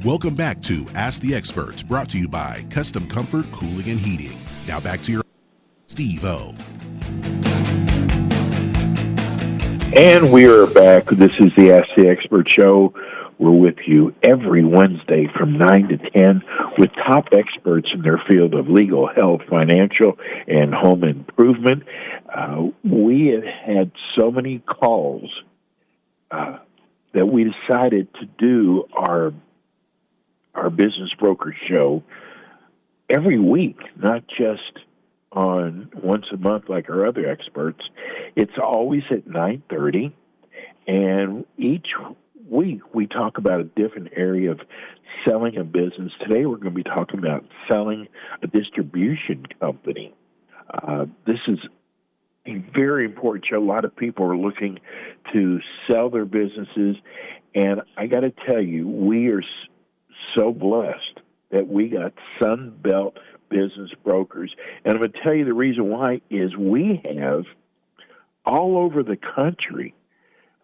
Welcome back to Ask the Experts, brought to you by Custom Comfort Cooling and Heating. Now back to your Steve O. And we are back. This is the Ask the Expert show. We're with you every Wednesday from 9 to 10 with top experts in their field of legal, health, financial, and home improvement. We have had so many calls that we decided to do our business broker show every week, not just on once a month like our other experts. It's always at 9:30, and each week we talk about a different area of selling a business. Today we're going to be talking about selling a distribution company. This is a very important show. A lot of people are looking to sell their businesses, and I got to tell you, we are so blessed that we got Sunbelt business brokers. And I'm going to tell you the reason why is we have all over the country,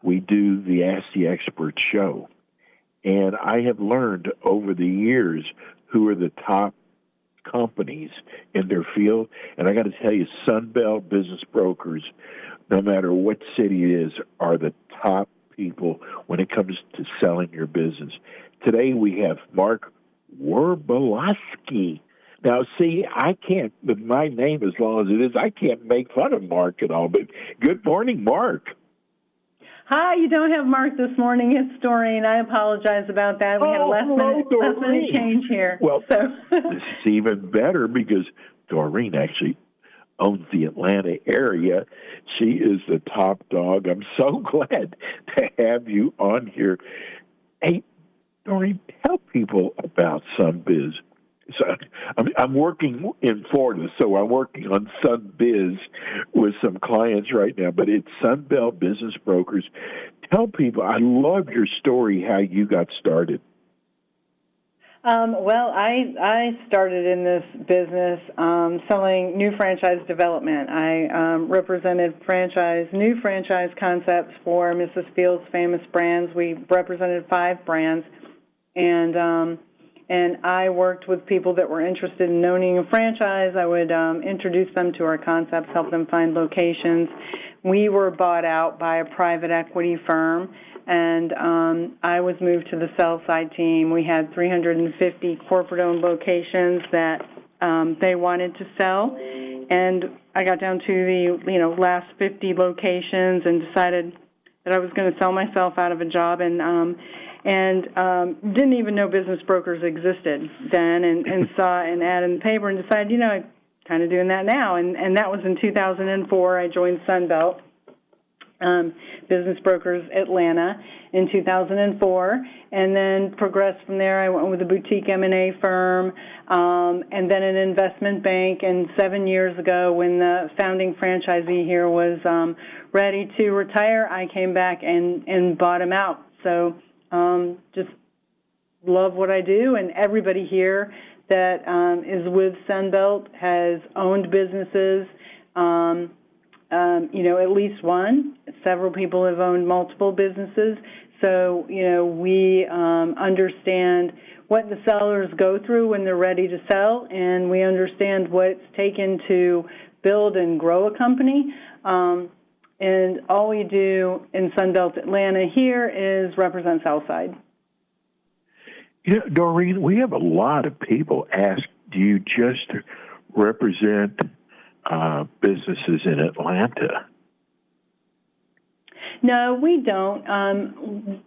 we do the Ask the Expert show. And I have learned over the years who are the top companies in their field. And I got to tell you, Sunbelt business brokers, no matter what city it is, are the top people when it comes to selling your business. Today we have Mark Werbelowski. Now, see, I can't, with my name as long as it is, I can't make fun of Mark at all. But good morning, Mark. Hi, you don't have Mark this morning. It's Doreen. I apologize about that. We had a last minute change here. Well, this is even better because Doreen actually owns the Atlanta area. She is the top dog. I'm so glad to have you on here. Hey, Doreen, tell people about SunBiz. So I'm working in Florida, so I'm working on SunBiz with some clients right now, but it's Sunbelt Business Brokers. Tell people, I love your story, how you got started. Well, I started in this business selling new franchise development. I represented new franchise concepts for Mrs. Fields' famous brands. We represented 5 brands, and I worked with people that were interested in owning a franchise. I would introduce them to our concepts, help them find locations. We were bought out by a private equity firm, and I was moved to the sell side team. We had 350 corporate-owned locations that they wanted to sell, and I got down to the last 50 locations and decided that I was going to sell myself out of a job, and didn't even know business brokers existed then, and saw an ad in the paper and decided, I'm kind of doing that now. And that was in 2004. I joined Sunbelt Business Brokers Atlanta in 2004, and then progressed from there. I went with a boutique M&A firm, and then an investment bank. And 7 years ago, when the founding franchisee here was ready to retire, I came back and bought him out. So just love what I do, and everybody here that is with Sunbelt has owned businesses, at least one. Several people have owned multiple businesses. So, we understand what the sellers go through when they're ready to sell, and we understand what it's taken to build and grow a company. And all we do in Sunbelt Atlanta here is represent Southside. Doreen, we have a lot of people ask, do you just represent businesses in Atlanta? No, we don't.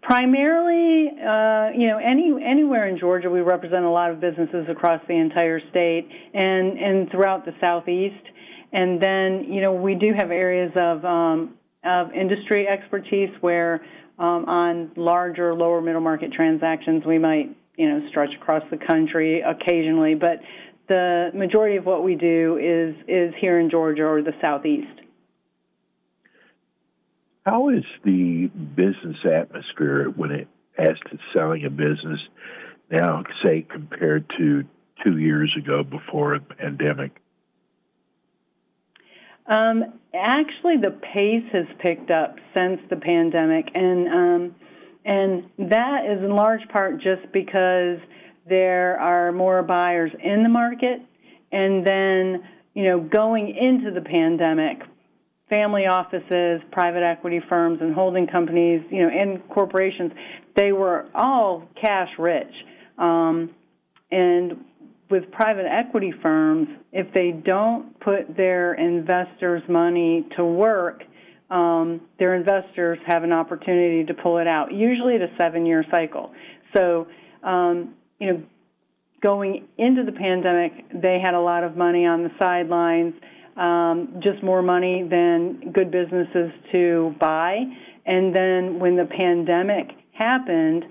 Primarily, anywhere in Georgia, we represent a lot of businesses across the entire state and throughout the Southeast. And then, we do have areas of industry expertise where on larger, lower middle market transactions, we might, stretch across the country occasionally. But the majority of what we do is here in Georgia or the Southeast. How is the business atmosphere when it as to selling a business now, say, compared to 2 years ago before the pandemic? Actually, the pace has picked up since the pandemic, and And that is in large part just because there are more buyers in the market. And then, going into the pandemic, family offices, private equity firms, and holding companies, and corporations, they were all cash rich. And with private equity firms, if they don't put their investors' money to work, their investors have an opportunity to pull it out, usually at a 7-year cycle. So, going into the pandemic, they had a lot of money on the sidelines, just more money than good businesses to buy. And then when the pandemic happened,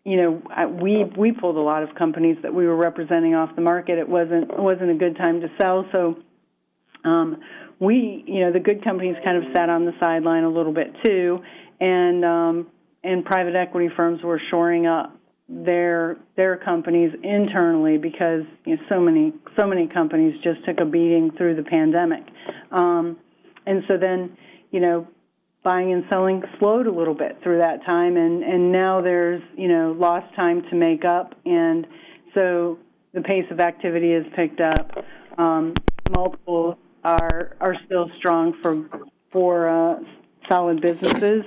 we pulled a lot of companies that we were representing off the market. It wasn't a good time to sell, so the good companies kind of sat on the sideline a little bit too, and private equity firms were shoring up their companies internally because so many companies just took a beating through the pandemic, and so then buying and selling slowed a little bit through that time, and now there's lost time to make up, and so the pace of activity has picked up. Multiples are still strong for solid businesses,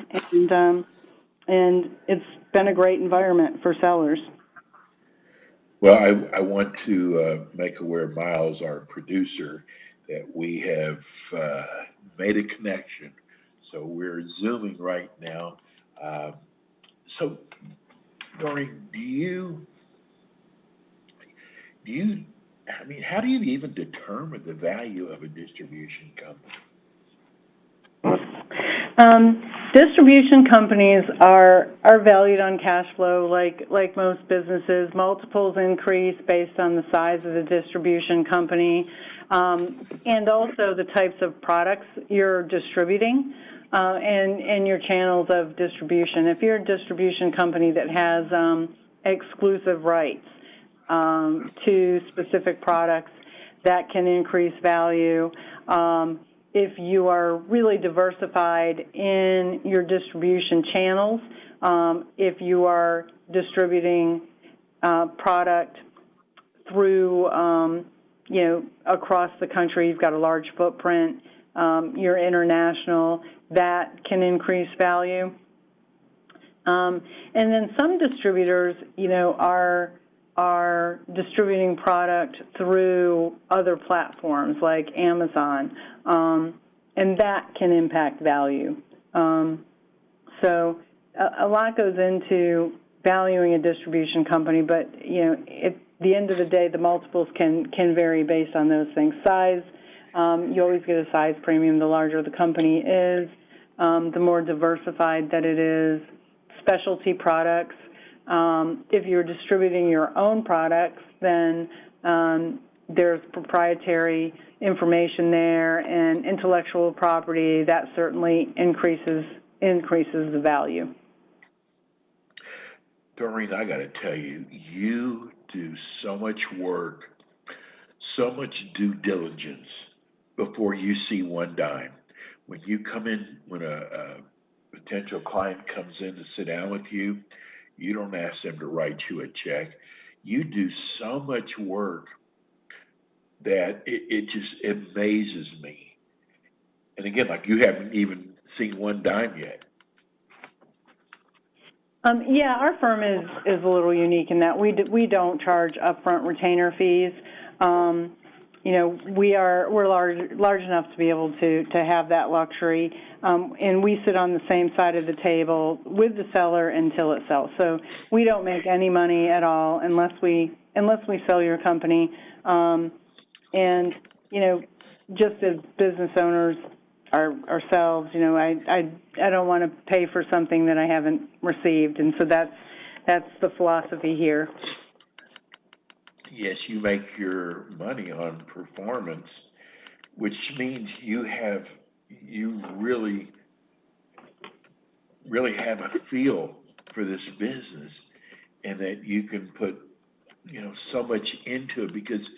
and it's been a great environment for sellers. Well, I want to make aware Miles, our producer, that we have made a connection. So we're Zooming right now. So, Doreen, how do you even determine the value of a distribution company? Distribution companies are valued on cash flow, like most businesses. Multiples increase based on the size of the distribution company, and also the types of products you're distributing, and your channels of distribution. If you're a distribution company that has exclusive rights to specific products, that can increase value. If you are really diversified in your distribution channels, if you are distributing product through, across the country, you've got a large footprint, you're international, that can increase value. And then some distributors, are distributing product through other platforms like Amazon, and that can impact value. So a lot goes into valuing a distribution company, but at the end of the day, the multiples can vary based on those things. Size, you always get a size premium. The larger the company is, the more diversified that it is. Specialty products. If you're distributing your own products, then there's proprietary information there and intellectual property that certainly increases the value. Doreen, I got to tell you, you do so much work, so much due diligence before you see one dime. When you come in, when a potential client comes in to sit down with you, you don't ask them to write you a check. You do so much work that it just amazes me. And again, like you haven't even seen one dime yet. Yeah, our firm is a little unique in that we don't charge upfront retainer fees. We're large enough to be able to have that luxury, and we sit on the same side of the table with the seller until it sells. So we don't make any money at all unless we sell your company. And just as business owners ourselves, I don't want to pay for something that I haven't received, and so that's the philosophy here. Yes, you make your money on performance, which means you really have a feel for this business, and that you can put so much into it, because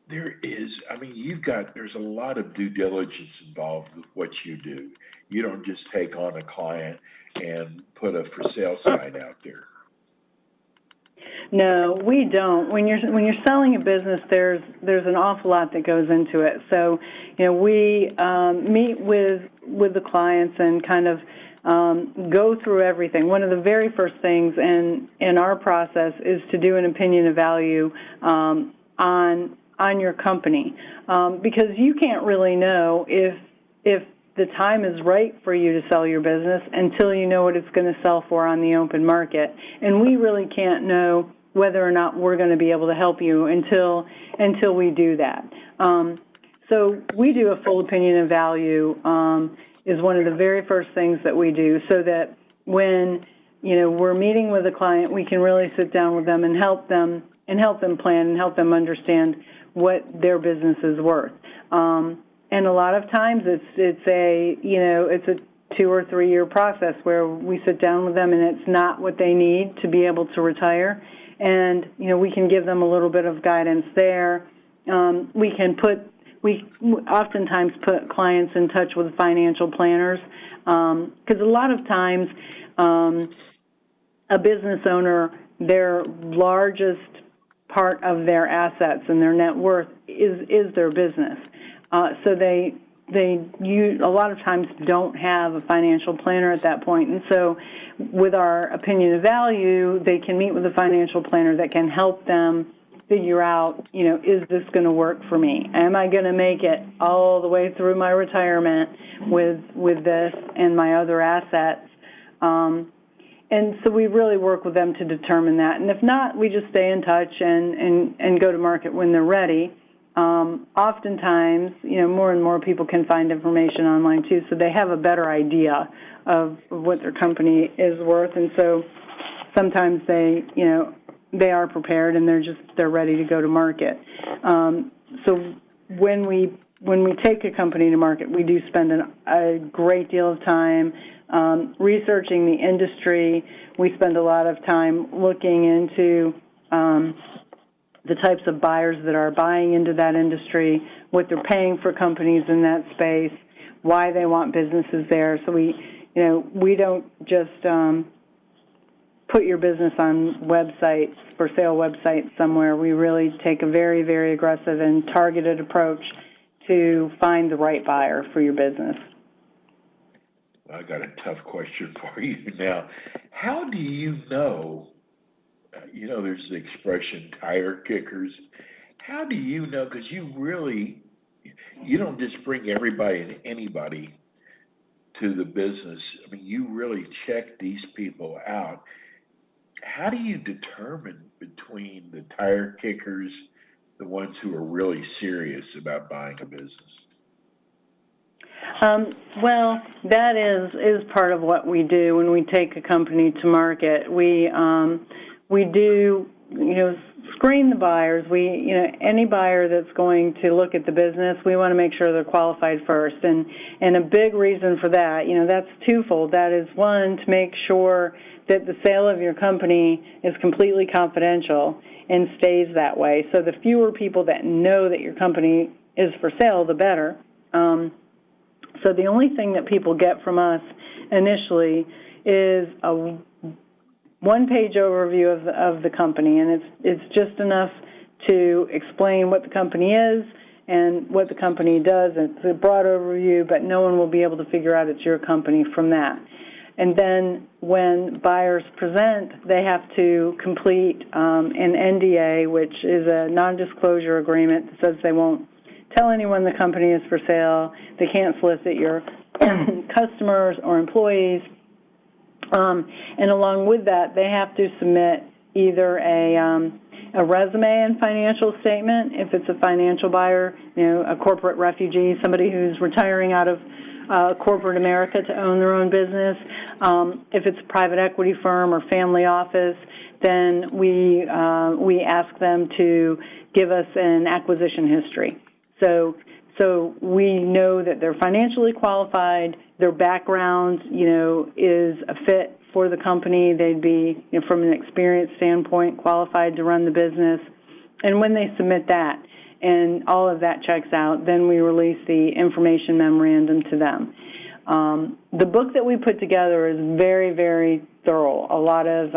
There is, I mean, there's a lot of due diligence involved with what you do. You don't just take on a client and put a for sale sign out there. No, we don't. When you're selling a business, there's an awful lot that goes into it. So, we meet with the clients and kind of go through everything. One of the very first things in our process is to do an opinion of value on your company, because you can't really know if the time is right for you to sell your business until you know what it's going to sell for on the open market. And we really can't know whether or not we're going to be able to help you until we do that. So we do a full opinion of value is one of the very first things that we do, so that when we're meeting with a client, we can really sit down with them and help them plan and help them understand what their business is worth. And a lot of times it's a 2 or 3 year process where we sit down with them and it's not what they need to be able to retire. And, we can give them a little bit of guidance there. We oftentimes put clients in touch with financial planners, because a lot of times a business owner, their largest part of their assets and their net worth is their business. So they a lot of times don't have a financial planner at that point. And so with our opinion of value, they can meet with a financial planner that can help them figure out, is this going to work for me? Am I going to make it all the way through my retirement with this and my other assets? And so we really work with them to determine that. And if not, we just stay in touch and go to market when they're ready. Oftentimes, more and more people can find information online too, so they have a better idea of what their company is worth. And so sometimes they are prepared and they're ready to go to market. So when we take a company to market, we do spend a great deal of time researching the industry. We spend a lot of time looking into the types of buyers that are buying into that industry, what they're paying for companies in that space, why they want businesses there. So we don't just put your business on websites, for sale websites somewhere. We really take a very, very aggressive and targeted approach to find the right buyer for your business. I got a tough question for you now. How do you know, there's the expression tire kickers. How do you know? Because you don't just bring everybody and anybody to the business. I mean, you really check these people out. How do you determine between the tire kickers, the ones who are really serious about buying a business? Well, that is part of what we do when we take a company to market. We do, screen the buyers. Any buyer that's going to look at the business, we want to make sure they're qualified first. And a big reason for that, that's twofold. That is, one, to make sure that the sale of your company is completely confidential and stays that way. So the fewer people that know that your company is for sale, the better. So the only thing that people get from us initially is a one-page overview of the company, and it's just enough to explain what the company is and what the company does. It's a broad overview, but no one will be able to figure out it's your company from that. And then when buyers present, they have to complete an NDA, which is a non-disclosure agreement that says they won't tell anyone the company is for sale. They can't solicit your customers or employees. And along with that, they have to submit either a resume and financial statement, if it's a financial buyer, a corporate refugee, somebody who's retiring out of corporate America to own their own business. If it's a private equity firm or family office, then we ask them to give us an acquisition history. So we know that they're financially qualified, their background, is a fit for the company. They'd be, from an experience standpoint, qualified to run the business. And when they submit that, and all of that checks out, then we release the information memorandum to them. The book that we put together is very, very thorough. A lot of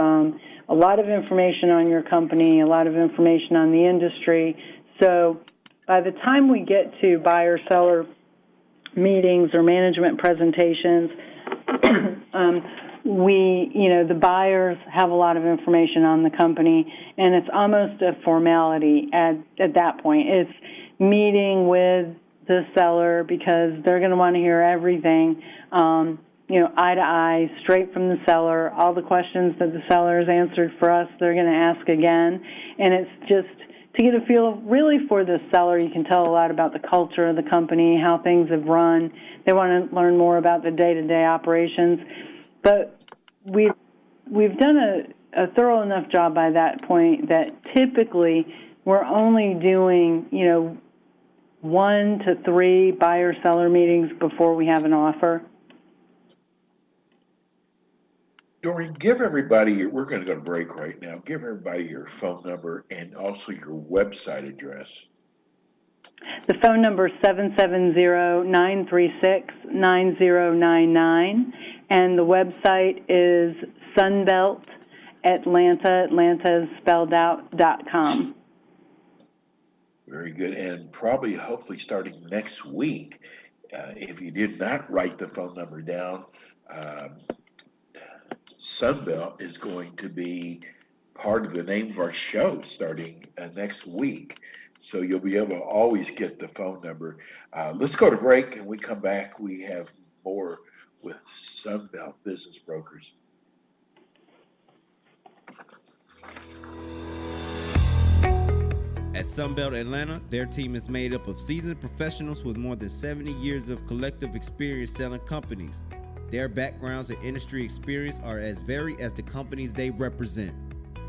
information on your company, a lot of information on the industry. So by the time we get to buyer-seller meetings or management presentations, the buyers have a lot of information on the company, and it's almost a formality at that point. It's meeting with the seller because they're going to want to hear everything, eye to eye, straight from the seller. All the questions that the seller has answered for us, they're going to ask again. And it's just to get a feel really for the seller. You can tell a lot about the culture of the company, how things have run. They want to learn more about the day-to-day operations. But we've done a thorough enough job by that point that typically we're only doing, 1 to 3 buyer-seller meetings before we have an offer. Doreen, give everybody, we're going to go to break right now, give everybody your phone number and also your website address. The phone number is 770-936-9099, and the website is Sunbelt Atlanta is spelled out, .com. Very good. And probably, hopefully, starting next week, if you did not write the phone number down, Sunbelt is going to be part of the name of our show starting next week. So you'll be able to always get the phone number. Let's go to break, and we come back. We have more with Sunbelt Business Brokers. At Sunbelt Atlanta, their team is made up of seasoned professionals with more than 70 years of collective experience selling companies. Their backgrounds and industry experience are as varied as the companies they represent.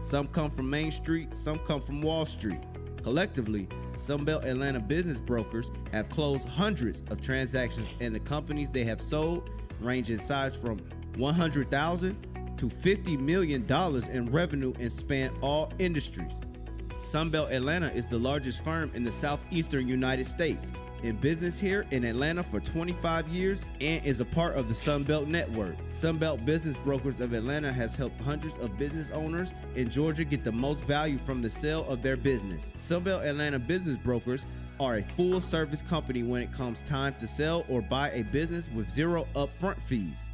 Some come from Main Street, some come from Wall Street. Collectively, Sunbelt Atlanta business brokers have closed hundreds of transactions, and the companies they have sold range in size from $100,000 to $50 million in revenue and span all industries. Sunbelt Atlanta is the largest firm in the southeastern United States, in business here in Atlanta for 25 years, and is a part of the Sunbelt Network. Sunbelt Business Brokers of Atlanta has helped hundreds of business owners in Georgia get the most value from the sale of their business. Sunbelt Atlanta Business Brokers are a full-service company when it comes time to sell or buy a business with zero upfront fees.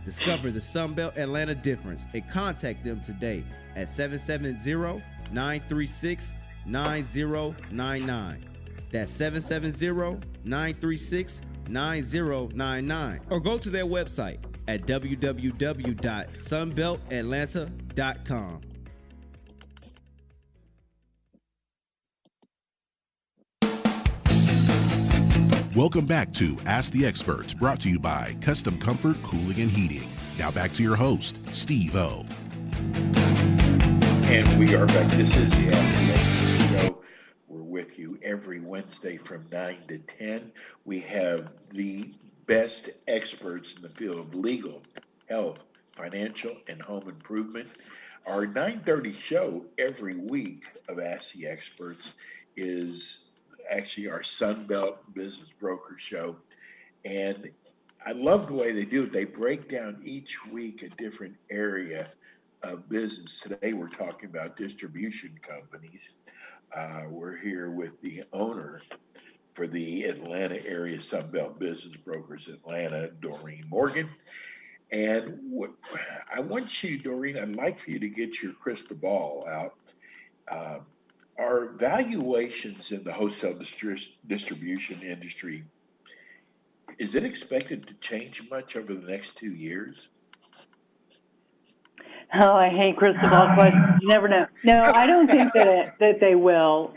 Discover the Sunbelt Atlanta difference and contact them today at 770-936-9099. That's 770-936-9099. Or go to their website at www.sunbeltatlanta.com. Welcome back to Ask the Experts, brought to you by Custom Comfort Cooling and Heating. Now back to your host, Steve O. And we are back. This is the Ask the Experts show. We're with you every Wednesday from 9 to 10. We have the best experts in the field of legal, health, financial, and home improvement. Our 9:30 show every week of Ask the Experts is actually our Sunbelt Business Broker show. And I love the way they do it. They break down each week a different area of business. Today we're talking about distribution companies. We're here with the owner for the Atlanta area Sunbelt Business Brokers Atlanta, Doreen Morgan. And I want you, Doreen, I'd like for you to get your crystal ball out. Are valuations in the wholesale distribution industry, is it expected to change much over the next 2 years? Oh, I hate crystal ball questions. You never know. No, I don't think that they will,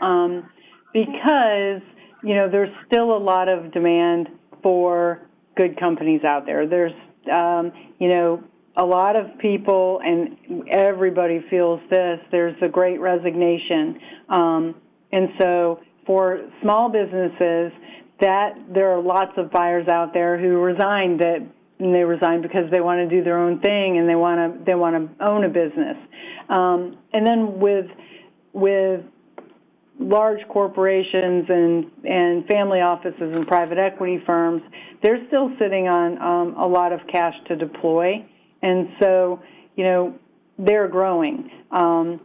because there's still a lot of demand for good companies out there. There's a lot of people, and everybody feels this. There's a great resignation, and so for small businesses, that there are lots of buyers out there who resign and they resign because they want to do their own thing and they want to own a business. And then with large corporations and family offices and private equity firms, they're still sitting on a lot of cash to deploy, and so they're growing. And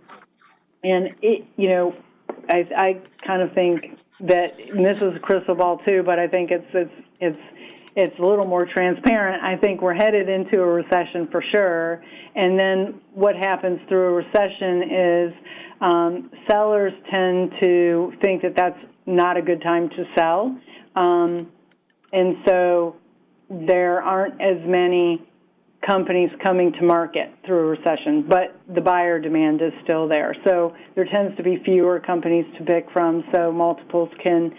I kind of think that, and this is a crystal ball too, but I think it's a little more transparent. I think we're headed into a recession for sure, and then what happens through a recession is sellers tend to think that that's not a good time to sell, and so there aren't as many companies coming to market through a recession, but the buyer demand is still there. So there tends to be fewer companies to pick from, so multiples can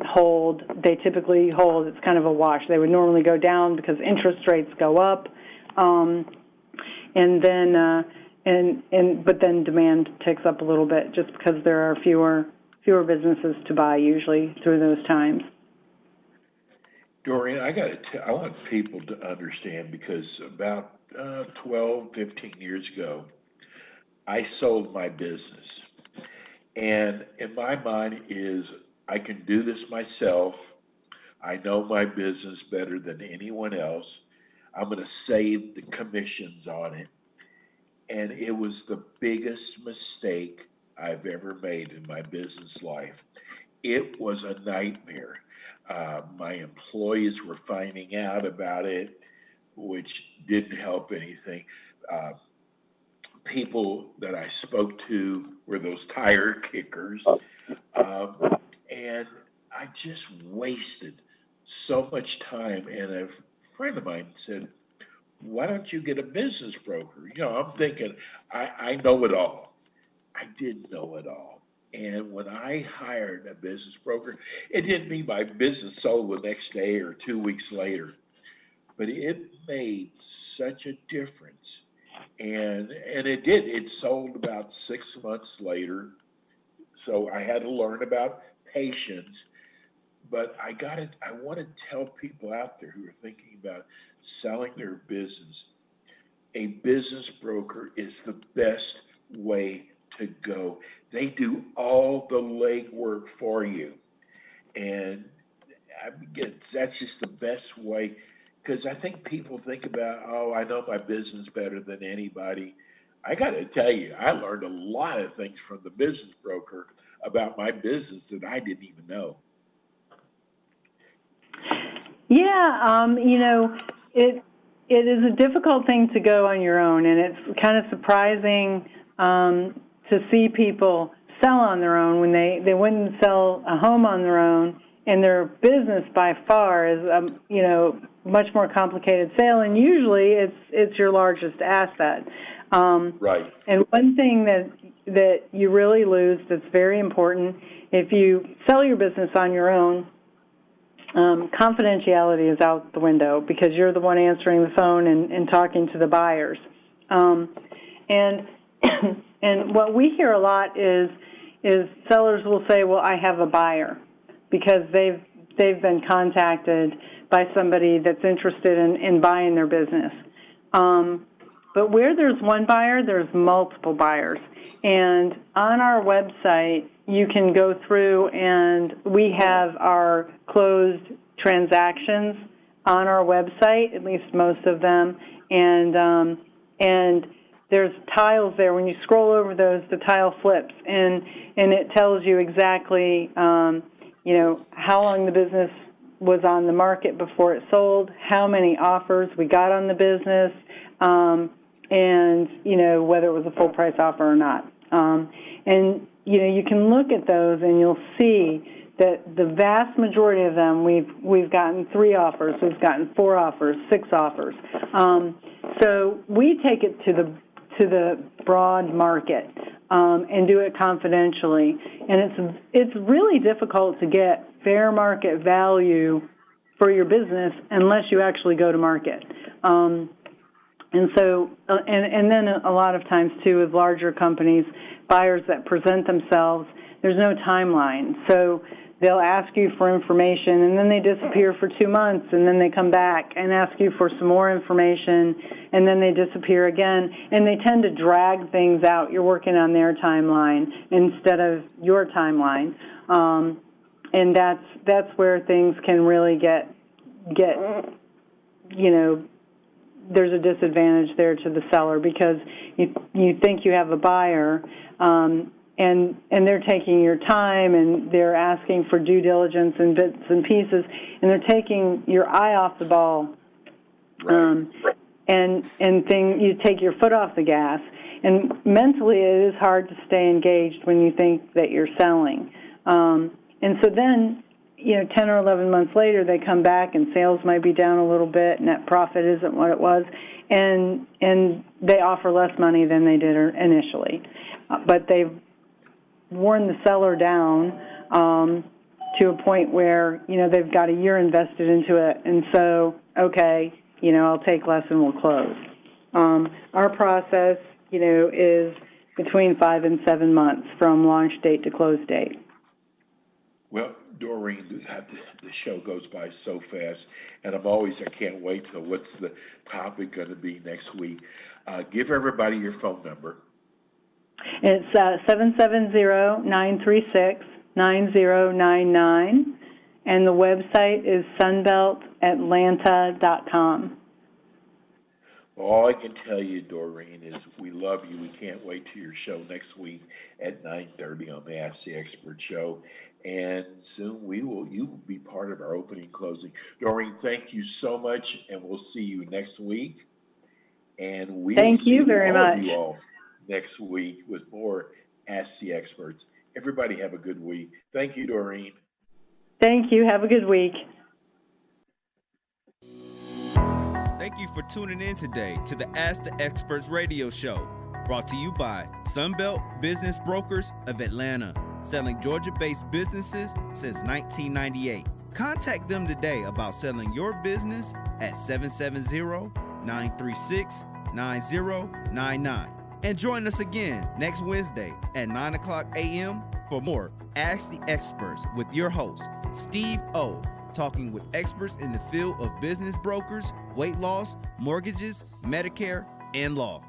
hold. They typically hold. It's kind of a wash. They would normally go down because interest rates go up, and then but then demand ticks up a little bit just because there are fewer businesses to buy usually through those times. Doreen, I want people to understand, because about 12, 15 years ago, I sold my business. And in my mind is, I can do this myself. I know my business better than anyone else. I'm going to save the commissions on it. And it was the biggest mistake I've ever made in my business life. It was a nightmare. My employees were finding out about it, which didn't help anything. People that I spoke to were those tire kickers. And I just wasted so much time. And a friend of mine said, why don't you get a business broker? I'm thinking, I know it all. I didn't know it all. And when I hired a business broker, it didn't mean my business sold the next day or 2 weeks later, but it made such a difference. And it did. It sold about 6 months later. So I had to learn about patience. But I want to tell people out there who are thinking about selling their business, a business broker is the best way to go. They do all the legwork for you. And that's just the best way, because I think people think about, oh, I know my business better than anybody. I got to tell you, I learned a lot of things from the business broker about my business that I didn't even know. Yeah, it is a difficult thing to go on your own, and it's kind of surprising to see people sell on their own when they wouldn't sell a home on their own, and their business by far is much more complicated sale, and usually it's your largest asset. Right. And one thing that you really lose that's very important, if you sell your business on your own, confidentiality is out the window because you're the one answering the phone and talking to the buyers. And what we hear a lot is sellers will say, well, I have a buyer, because they've been contacted by somebody that's interested in buying their business. But where there's one buyer, there's multiple buyers. And on our website, you can go through, and we have our closed transactions on our website, at least most of them, and there's tiles there. When you scroll over those, the tile flips, and it tells you exactly, how long the business was on the market before it sold, how many offers we got on the business, and whether it was a full price offer or not. And you can look at those and you'll see that the vast majority of them we've gotten 3 offers, we've gotten 4 offers, 6 offers. So we take it to the broad market and do it confidentially. And it's really difficult to get fair market value for your business unless you actually go to market. And so, and then a lot of times too, with larger companies, buyers that present themselves, there's no timeline. So they'll ask you for information, and then they disappear for 2 months, and then they come back and ask you for some more information, and then they disappear again. And they tend to drag things out. You're working on their timeline instead of your timeline. And that's where things can really get there's a disadvantage there to the seller, because you think you have a buyer, and they're taking your time, and they're asking for due diligence and bits and pieces, and they're taking your eye off the ball. Right. You take your foot off the gas. And mentally, it is hard to stay engaged when you think that you're selling. And so then, 10 or 11 months later, they come back and sales might be down a little bit, net profit isn't what it was, and they offer less money than they did initially. But they've worn the seller down to a point where, they've got a year invested into it, and so, okay, I'll take less and we'll close. Our process, is between 5 and 7 months from launch date to close date. Well, Doreen, the show goes by so fast, and I can't wait till what's the topic going to be next week. Give everybody your phone number. It's 770-936-9099, and the website is sunbeltatlanta.com. All I can tell you, Doreen, is we love you. We can't wait till your show next week at 9:30 on the Ask the Expert show. And soon you will be part of our opening closing. Doreen, thank you so much, and we'll see you next week. And we will see you all next week with more Ask the Experts. Everybody have a good week. Thank you, Doreen. Thank you. Have a good week. Thank you for tuning in today to the Ask the Experts radio show, brought to you by Sunbelt Business Brokers of Atlanta, selling Georgia-based businesses since 1998. Contact them today about selling your business at 770-936-9099. And join us again next Wednesday at 9 o'clock a.m. for more Ask the Experts with your host, Steve O., talking with experts in the field of business brokers, weight loss, mortgages, Medicare, and law.